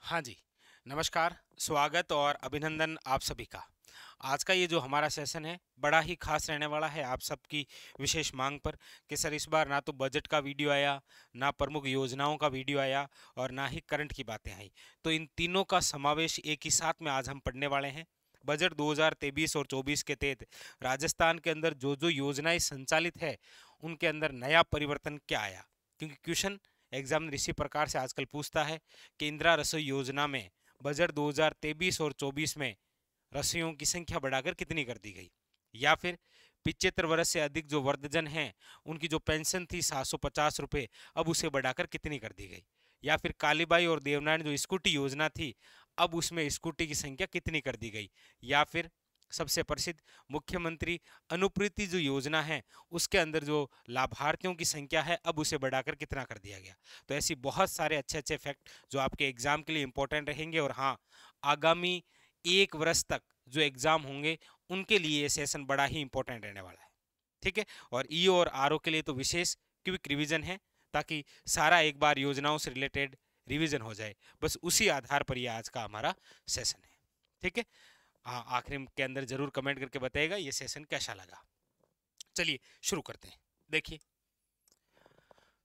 हाँ जी, नमस्कार, स्वागत और अभिनंदन आप सभी का। आज का ये जो हमारा सेशन है, बड़ा ही खास रहने वाला है आप सबकी विशेष मांग पर कि सर इस बार ना तो बजट का वीडियो आया, ना प्रमुख योजनाओं का वीडियो आया और ना ही करंट की बातें आई। तो इन तीनों का समावेश एक ही साथ में आज हम पढ़ने वाले हैं। बजट 2023 और 24 के तहत राजस्थान के अंदर जो जो योजनाएं संचालित है, उनके अंदर नया परिवर्तन क्या आया? क्योंकि क्वेश्चन एग्जाम इसी प्रकार से आजकल पूछता है कि इंदिरा रसोई योजना में बजट 2023 और 24 में रसोइयों की संख्या बढ़ाकर कितनी कर दी गई, या फिर 75 वर्ष से अधिक जो वृद्धजन हैं उनकी जो पेंशन थी 750 रुपये, अब उसे बढ़ाकर कितनी कर दी गई, या फिर कालीबाई और देवनारायण जो स्कूटी योजना थी, अब उसमें स्कूटी की संख्या कितनी कर दी गई, या फिर सबसे प्रसिद्ध मुख्यमंत्री अनुप्रीति जो योजना है उसके अंदर जो लाभार्थियों की संख्या है अब उसे बढ़ाकर कितना कर दिया गया। तो ऐसी बहुत सारे अच्छे अच्छे फैक्ट जो आपके एग्जाम के लिए इंपॉर्टेंट रहेंगे, और हाँ, आगामी 1 वर्ष तक जो एग्जाम होंगे उनके लिए ये सेशन बड़ा ही इंपॉर्टेंट रहने वाला है। ठीक है, और ई और आर ओ के लिए तो विशेष क्विक रिवीजन है, ताकि सारा एक बार योजनाओं से रिलेटेड रिवीजन हो जाए। बस उसी आधार पर ये आज का हमारा सेशन है। ठीक है, हाँ, आखिर के अंदर जरूर कमेंट करके बताइएगा ये सेशन कैसा लगा। चलिए शुरू करते हैं। देखिए,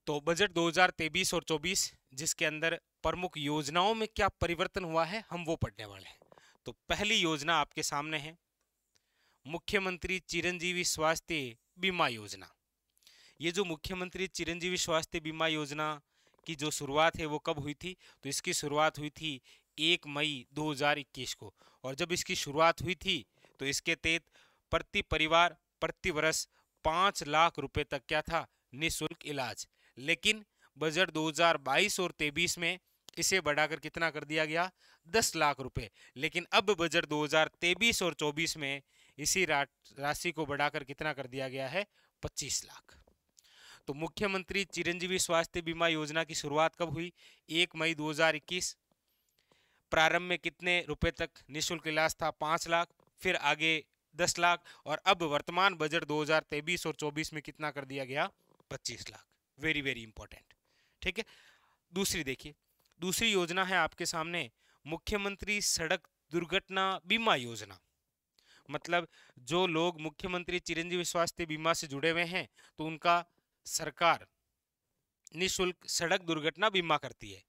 तो बजट 2023 और 24 जिसके अंदर प्रमुख योजनाओं में क्या परिवर्तन हुआ है हम वो पढ़ने वाले हैं। तो पहली योजना आपके सामने है मुख्यमंत्री चिरंजीवी स्वास्थ्य बीमा योजना। ये जो मुख्यमंत्री चिरंजीवी स्वास्थ्य बीमा योजना की जो शुरुआत है वो कब हुई थी? तो इसकी शुरुआत हुई थी 1 मई 2021 को। और जब इसकी शुरुआत हुई थी तो इसके तहत प्रति परिवार प्रति वर्ष 5 लाख रुपए तक क्या था? निःशुल्क इलाज। लेकिन बजट 2022 और 23 में इसे बढ़ाकर कितना कर दिया गया? 10 लाख रुपए। लेकिन अब बजट 2023 और 24 में इसी राशि को बढ़ाकर कितना कर दिया गया है? 25 लाख। तो मुख्यमंत्री चिरंजीवी स्वास्थ्य बीमा योजना की शुरुआत कब हुई? 1 मई 2021। प्रारंभ में कितने रुपए तक निःशुल्क इलाज था? 5 लाख। फिर आगे 10 लाख, और अब वर्तमान बजट 2023 और 24 में कितना कर दिया गया? 25 लाख। Very very important. ठीक है, दूसरी देखिए, दूसरी योजना है आपके सामने मुख्यमंत्री सड़क दुर्घटना बीमा योजना। मतलब जो लोग मुख्यमंत्री चिरंजीवी स्वास्थ्य बीमा से जुड़े हुए हैं तो उनका सरकार निःशुल्क सड़क दुर्घटना बीमा करती है।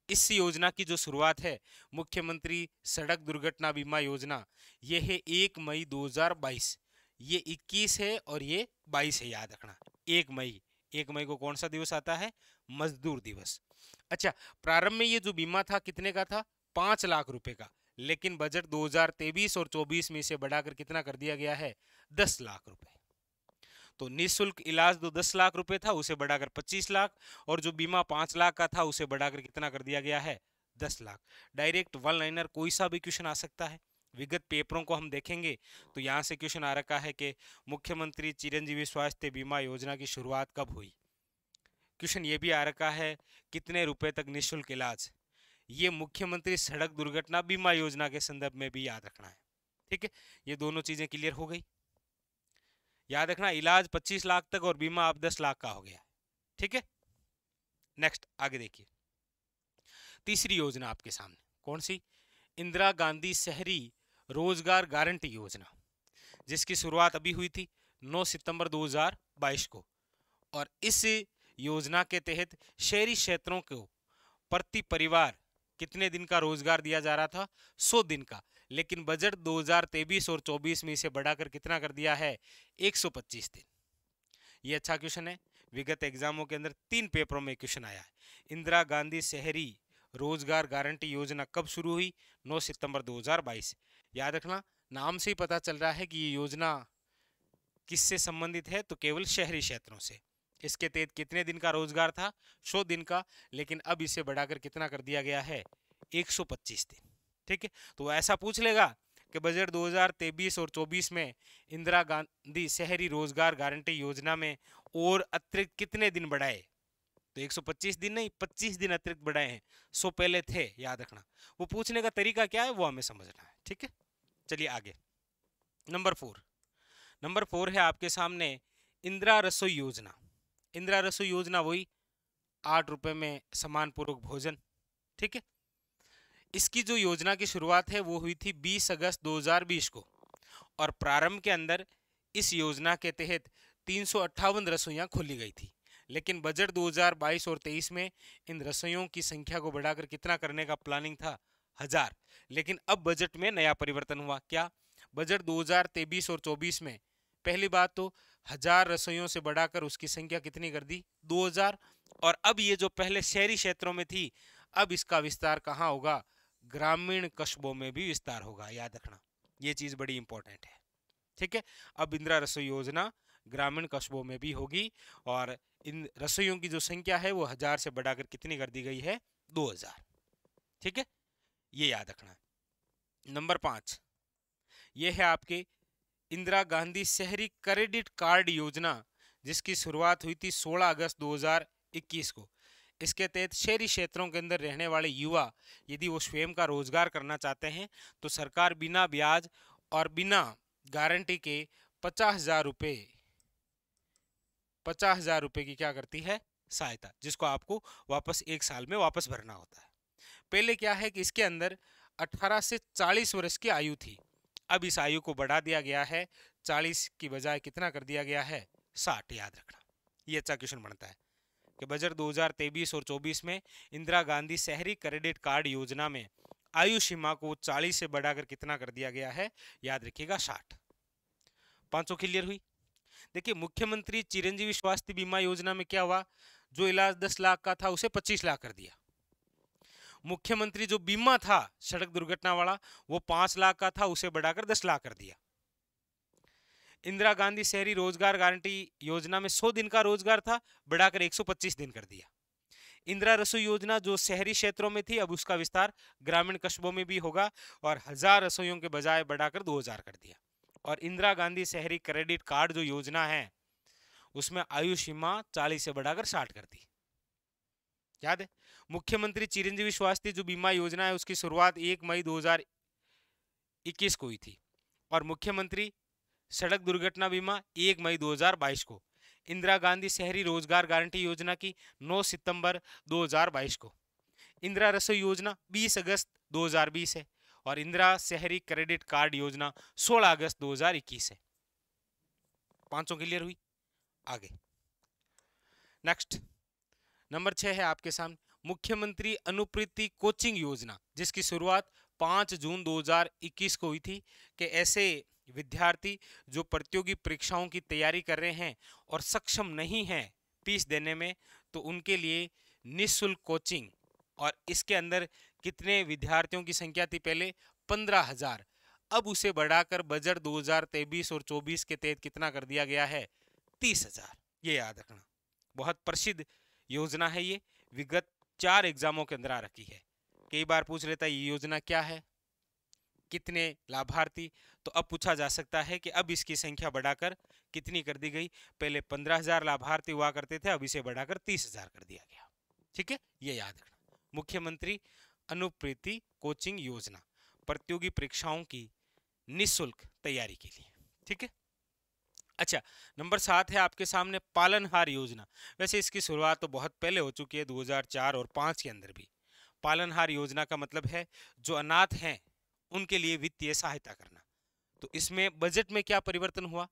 इस योजना की जो शुरुआत है मुख्यमंत्री सड़क दुर्घटना बीमा योजना, ये है 1 मई 2022। ये 21 है और ये 22 है, याद रखना। 1 मई, 1 मई को कौन सा दिवस आता है? मजदूर दिवस। अच्छा, प्रारंभ में ये जो बीमा था कितने का था? 5 लाख रुपए का। लेकिन बजट 2023 और 24 में इसे बढ़ाकर कितना कर दिया गया है? 10 लाख रुपए। तो निःशुल्क इलाज जो 10 लाख रुपए था उसे बढ़ाकर 25 लाख, और जो बीमा 5 लाख का था उसे बढ़ाकर कितना कर दिया गया है? 10 लाख। डायरेक्ट वन लाइनर कोई सा भी क्वेश्चन आ सकता है। विगत पेपरों को हम देखेंगे तो यहाँ से क्वेश्चन आ रखा है कि मुख्यमंत्री चिरंजीवी स्वास्थ्य बीमा योजना की शुरुआत कब हुई। क्वेश्चन ये भी आ रखा है कितने रुपए तक निःशुल्क इलाज। ये मुख्यमंत्री सड़क दुर्घटना बीमा योजना के संदर्भ में भी याद रखना है। ठीक है, ये दोनों चीजें क्लियर हो गई। याद रखना, इलाज 25 लाख तक और बीमा अब 10 लाख का हो गया। ठीक है, नेक्स्ट आगे देखिए, तीसरी योजना आपके सामने कौन सी? इंदिरा गांधी शहरी रोजगार गारंटी योजना, जिसकी शुरुआत अभी हुई थी 9 सितंबर 2022 को। और इस योजना के तहत शहरी क्षेत्रों को प्रति परिवार कितने दिन का रोजगार दिया जा रहा था? 100 दिन का। लेकिन बजट 2023 और 24 में इसे बढ़ाकर कितना कर दिया है? 125 दिन। ये अच्छा क्वेश्चन है, विगत एग्जामों के अंदर 3 पेपरों में क्वेश्चन आया है। इंदिरा गांधी शहरी रोजगार गारंटी योजना कब शुरू हुई? 9 सितंबर 2022। याद रखना, नाम से ही पता चल रहा है कि ये योजना किससे संबंधित है? तो केवल शहरी क्षेत्रों से। इसके तहत कितने दिन का रोजगार था? 100 दिन का। लेकिन अब इसे बढ़ाकर कितना कर दिया गया है? 125 दिन। ठीक है, तो ऐसा पूछ लेगा कि बजट 2023 और 24 में इंदिरा गांधी शहरी रोजगार गारंटी योजना में और अतिरिक्त कितने दिन बढ़ाए? तो 125 दिन नहीं, 25 दिन अतिरिक्त बढ़ाए हैं। 100 पहले थे, याद रखना। वो पूछने का तरीका क्या है वो हमें समझना है। ठीक है, चलिए आगे। नंबर 4 है आपके सामने इंदिरा रसोई योजना। इंदिरा रसोई योजना वही 8 रुपए में सम्मान पूर्वक भोजन। ठीक है, इसकी जो योजना की शुरुआत है वो हुई थी 20 अगस्त 2020 को, और प्रारंभ के अंदर इस योजना के तहत 358 रसोइयां खोली गई थी। लेकिन बजट 2022 और 23 में इन रसोइयों की संख्या को बढ़ाकर कितना करने का प्लानिंग था? 1000। लेकिन अब बजट में नया परिवर्तन हुआ। क्या? बजट 2023 और 24 में पहली बात तो 1000 रसोइयों से बढ़ाकर उसकी संख्या कितनी कर दी? 2000। और अब ये जो पहले शहरी क्षेत्रों में थी, अब इसका विस्तार कहाँ होगा? ग्रामीण कस्बों में भी विस्तार होगा। याद रखना, ये चीज बड़ी इंपॉर्टेंट है। ठीक है, अब इंदिरा रसोई योजना ग्रामीण कस्बों में भी होगी, और इन रसोइयों की जो संख्या है वो 1000 से बढ़ाकर कितनी कर दी गई है? 2000। ठीक है, ये याद रखना। नंबर 5, ये है आपके इंदिरा गांधी शहरी क्रेडिट कार्ड योजना, जिसकी शुरुआत हुई थी 16 अगस्त 2021 को। इसके तहत शहरी क्षेत्रों के अंदर रहने वाले युवा यदि वो स्वयं का रोजगार करना चाहते हैं तो सरकार बिना ब्याज और बिना गारंटी के 50,000 रुपए की क्या करती है? सहायता, जिसको आपको वापस 1 साल में वापस भरना होता है। पहले क्या है कि इसके अंदर 18 से 40 वर्ष की आयु थी, अब इस आयु को बढ़ा दिया गया है, 40 की बजाय कितना कर दिया गया है? 60। याद रखना, ये अच्छा क्वेश्चन बनता है कि बजट 2023 और 24 में इंदिरा गांधी शहरी क्रेडिट कार्ड योजना में आयु सीमा को 40 से बढ़ाकर कितना कर दिया गया है? याद रखिएगा, 60। पांचों क्लियर हुई? देखिए, मुख्यमंत्री चिरंजीवी स्वास्थ्य बीमा योजना में क्या हुआ? जो इलाज 10 लाख का था उसे 25 लाख कर दिया। मुख्यमंत्री जो बीमा था सड़क दुर्घटना वाला, वो 5 लाख का था, उसे बढ़ाकर 10 लाख कर दिया। इंदिरा गांधी शहरी रोजगार गारंटी योजना में 100 दिन का रोजगार था, बढ़ाकर 125 दिन कर दिया। इंदिरा रसोई योजना जो शहरी क्षेत्रों में थी, अब उसका विस्तार ग्रामीण कस्बों में भी होगा, और 1000 रसोइयों के बजाय बढ़ाकर 2000 कर दिया। और इंदिरा गांधी शहरी क्रेडिट कार्ड जो योजना है उसमें आयु सीमा 40 से बढ़ाकर 60 कर दी। याद है? मुख्यमंत्री चिरंजीवी स्वास्थ्य जो बीमा योजना है उसकी शुरुआत 1 मई 2021 को हुई थी, और मुख्यमंत्री सड़क दुर्घटना बीमा 1 मई 2022 को। इंदिरा गांधी शहरी रोजगार गारंटी योजना की 9 सितंबर 2022 को। इंदिरा रसोई योजना 20 अगस्त 2020 है, और इंदिरा शहरी क्रेडिट कार्ड योजना 16 अगस्त 2021 है। पांचों क्लियर हुई? आगे नेक्स्ट, नंबर 6 है आपके सामने मुख्यमंत्री अनुप्रीति कोचिंग योजना, जिसकी शुरुआत 5 जून 2021 को हुई थी कि ऐसे विद्यार्थी जो प्रतियोगी परीक्षाओं की तैयारी कर रहे हैं और सक्षम नहीं हैं फीस देने में, तो उनके लिए निःशुल्क कोचिंग। और इसके अंदर कितने विद्यार्थियों की संख्या थी? पहले 15,000, अब उसे बढ़ाकर बजट 2023 और 24 के तहत कितना कर दिया गया है? 30,000। ये याद रखना, बहुत प्रसिद्ध योजना है ये, विगत 4 एग्जामों के अंदर आ रखी है। कई बार पूछ लेता है ये योजना क्या है, कितने लाभार्थी, तो अब पूछा जा सकता है कि अब इसकी संख्या बढ़ाकर कितनी कर दी गई? पहले 15,000 लाभार्थी हुआ करते थे, अब इसे बढ़ाकर 30,000 कर दिया गया। ठीक है, ये याद रखना, मुख्यमंत्री अनुप्रीति कोचिंग योजना, प्रतियोगी परीक्षाओं की निःशुल्क तैयारी के लिए। ठीक है, अच्छा, नंबर 7 है आपके सामने पालनहार योजना। वैसे इसकी शुरुआत तो बहुत पहले हो चुकी है, 2004 और 5 के अंदर भी। पालनहार योजना का मतलब है जो अनाथ हैं उनके लिए वित्तीय सहायता करना। तो इसमें बजट में क्या परिवर्तन हुआ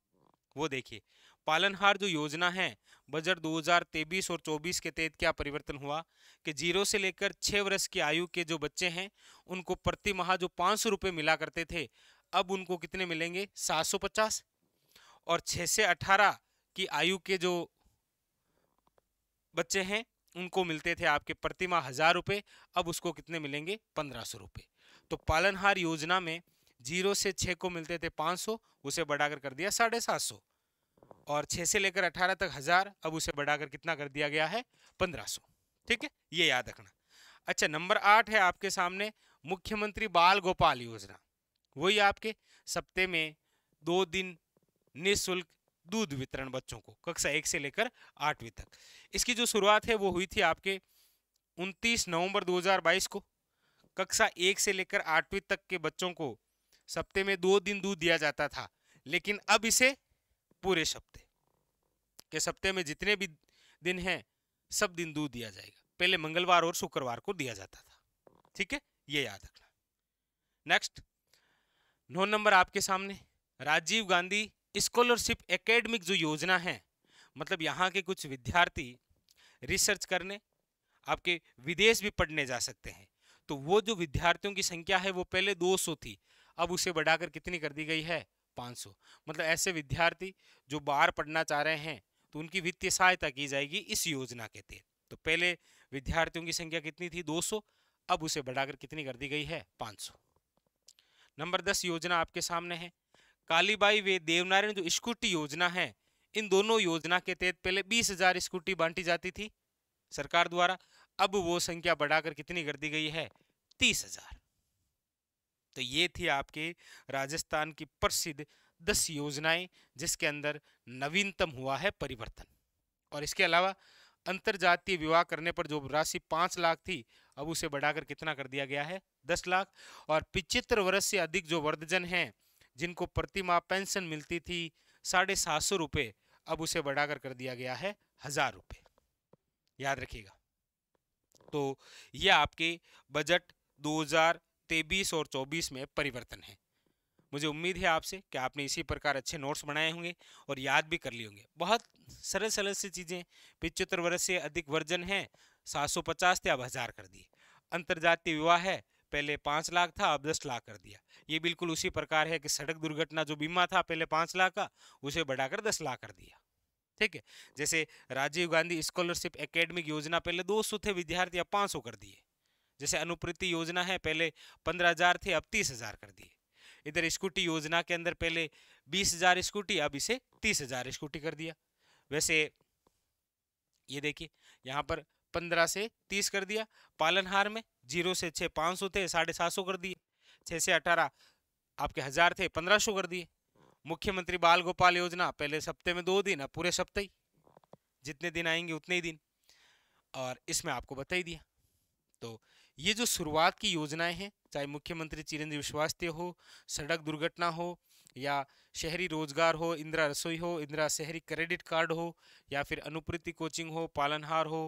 वो देखिए। पालनहार जो योजना है, बजट 2023 और 24 के तहत क्या परिवर्तन हुआ कि 0 से लेकर 6 वर्ष की आयु के जो बच्चे हैं उनको प्रति माह जो 500 रुपये मिला करते थे, अब उनको कितने मिलेंगे? 750। और 6 से 18 की आयु के जो बच्चे हैं उनको मिलते थे आपके प्रति माह 1000 रुपये, अब उसको कितने मिलेंगे? 1500 रुपये। तो पालनहार योजना में 0 से 6 को मिलते थे 500, उसे बढ़ाकर कर दिया 750, और 6 से लेकर 18 तक 1000, अब उसे बढ़ाकर कितना कर दिया गया है? 1500। ठीक है, ये याद रखना। अच्छा, नंबर 8 है आपके सामने मुख्यमंत्री बाल गोपाल योजना। वही आपके सप्ते में 2 दिन निःशुल्क दूध वितरण बच्चों को कक्षा 1 से लेकर 8वीं तक। इसकी जो शुरुआत है वो हुई थी आपके 29 नवंबर 2022 को। कक्षा 1 से लेकर 8वीं तक के बच्चों को सप्ते में 2 दिन दूध दिया जाता था, लेकिन अब इसे पूरे सप्ते में जितने भी दिन हैं सब दिन दूध दिया जाएगा। पहले मंगलवार और शुक्रवार को दिया जाता था। ठीक है, ये याद रखना। नेक्स्ट 9 नंबर आपके सामने राजीव गांधी स्कॉलरशिप एकेडमिक जो योजना है, मतलब यहाँ के कुछ विद्यार्थी रिसर्च करने आपके विदेश भी पढ़ने जा सकते हैं। तो वो जो विद्यार्थियों की संख्या है वो पहले 200 थी, अब उसे बढ़ाकर कितनी कर दी गई है, 500। मतलब ऐसे विद्यार्थी जो बाहर पढ़ना चाह रहे हैं तो उनकी वित्तीय सहायता की जाएगी इस योजना के तहत। तो पहले विद्यार्थियों की संख्या कितनी थी, 200, अब उसे बढ़ाकर कितनी कर दी गई है, 500। नंबर 10 योजना आपके सामने है कालीबाई वे देवनारायण जो स्कूटी योजना है। इन दोनों योजना के तहत पहले 20,000 स्कूटी बांटी जाती थी सरकार द्वारा, अब वो संख्या बढ़ाकर कितनी कर दी गई है, 30,000। तो ये थी आपके राजस्थान की प्रसिद्ध 10 योजनाएं जिसके अंदर नवीनतम हुआ है परिवर्तन। और इसके अलावा अंतरजातीय विवाह करने पर जो राशि 5 लाख थी, अब उसे बढ़ाकर कितना कर दिया गया है, 10 लाख। और 75 वर्ष से अधिक जो वृद्धजन हैं जिनको प्रति माह पेंशन मिलती थी 750 रुपये, अब उसे बढ़ाकर कर दिया गया है 1000 रुपये, याद रखिएगा। तो यह आपके बजट 2023 और 24 में परिवर्तन है। मुझे उम्मीद है आपसे कि आपने इसी प्रकार अच्छे नोट्स बनाए होंगे और याद भी कर लिए होंगे। बहुत सरल सरल सी चीज़ें। 75 वर्ष से अधिक वर्जन है, 750 थे, अब 1000 कर दिए। अंतरजातीय विवाह है, पहले 5 लाख था, अब 10 लाख कर दिया। ये बिल्कुल उसी प्रकार है कि सड़क दुर्घटना जो बीमा था पहले 5 लाख का, उसे बढ़ाकर 10 लाख कर दिया। ठीक है, जैसे राजीव गांधी स्कॉलरशिप एकेडमिक योजना पहले 200 थे विद्यार्थी, अब 500 कर दिए। जैसे अनुप्रति योजना है, पहले 15,000 थे, अब 30,000 कर दिए। इधर स्कूटी योजना के अंदर पहले 20,000 स्कूटी, अब इसे 30,000 स्कूटी कर दिया। वैसे ये देखिए यहाँ पर 15 से 30 कर दिया। पालनहार में 0 से 6 500 थे, 750 कर दिए। 6 से 18 आपके 1000 थे, 1500 कर दिए। मुख्यमंत्री बाल गोपाल योजना पहले सप्ते में 2 दिन, अब पूरे सप्ते ही, जितने दिन आएंगे उतने ही दिन, और इसमें आपको बता ही दिया। तो ये जो शुरुआत की योजनाएं हैं, चाहे मुख्यमंत्री चिरंजीवी स्वास्थ्य हो, सड़क दुर्घटना हो, या शहरी रोजगार हो, इंदिरा रसोई हो, इंदिरा शहरी क्रेडिट कार्ड हो, या फिर अनुप्रति कोचिंग हो, पालनहार हो,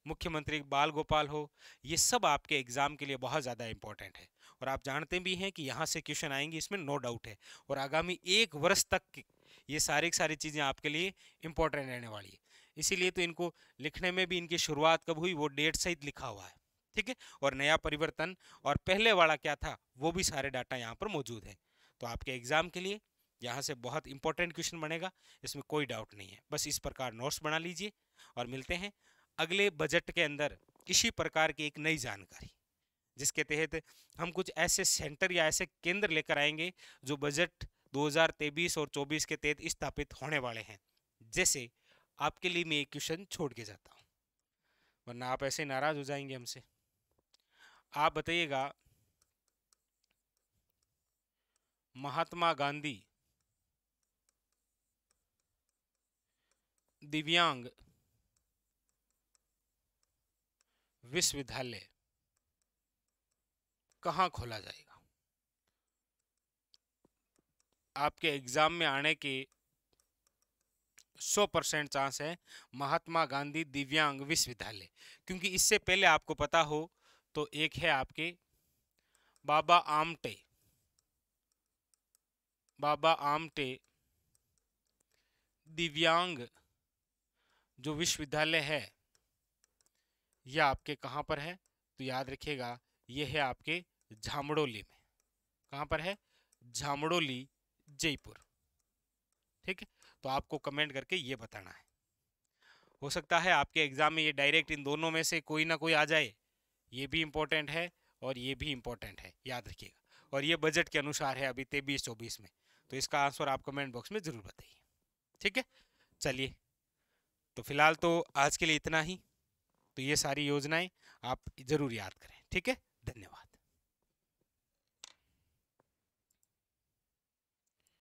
मुख्यमंत्री बाल गोपाल हो, ये सब आपके एग्जाम के लिए बहुत ज़्यादा इंपॉर्टेंट है। और आप जानते भी हैं कि यहाँ से क्वेश्चन आएंगे, इसमें नो डाउट है। और आगामी 1 वर्ष तक ये सारी चीज़ें आपके लिए इंपॉर्टेंट रहने वाली है। इसीलिए तो इनको लिखने में भी इनकी शुरुआत कब हुई वो डेट सहित लिखा हुआ है। ठीक है, और नया परिवर्तन और पहले वाला क्या था वो भी सारे डाटा यहाँ पर मौजूद है। तो आपके एग्जाम के लिए यहाँ से बहुत इंपॉर्टेंट क्वेश्चन बनेगा, इसमें कोई डाउट नहीं है। बस इस प्रकार नोट्स बना लीजिए और मिलते हैं अगले बजट के अंदर इसी प्रकार की एक नई जानकारी, जिसके तहत हम कुछ ऐसे सेंटर या ऐसे केंद्र लेकर आएंगे जो बजट 2023 और 24 के तहत स्थापित होने वाले हैं। जैसे आपके लिए मैं एक क्वेश्चन छोड़ के जाता हूँ, वरना आप ऐसे नाराज हो जाएंगे हमसे। आप बताइएगा, महात्मा गांधी दिव्यांग विश्वविद्यालय कहाँ खोला जाएगा? आपके एग्जाम में आने के 100% चांस है महात्मा गांधी दिव्यांग विश्वविद्यालय, क्योंकि इससे पहले आपको पता हो तो एक है आपके बाबा आमटे दिव्यांग जो विश्वविद्यालय है, यह आपके कहाँ पर है? तो याद रखिएगा यह है आपके झामड़ोली में। कहाँ पर है? झामड़ोली, जयपुर। ठीक है, तो आपको कमेंट करके ये बताना है। हो सकता है आपके एग्जाम में ये डायरेक्ट इन दोनों में से कोई ना कोई आ जाए। ये भी इंपॉर्टेंट है और ये भी इंपॉर्टेंट है, याद रखिएगा। और ये बजट के अनुसार है अभी 23-24 में, तो इसका आंसर आप कमेंट बॉक्स में जरूर बताइए। ठीक है, चलिए, तो फिलहाल तो आज के लिए इतना ही। तो ये सारी योजनाएं आप जरूर याद करें। ठीक है, धन्यवाद।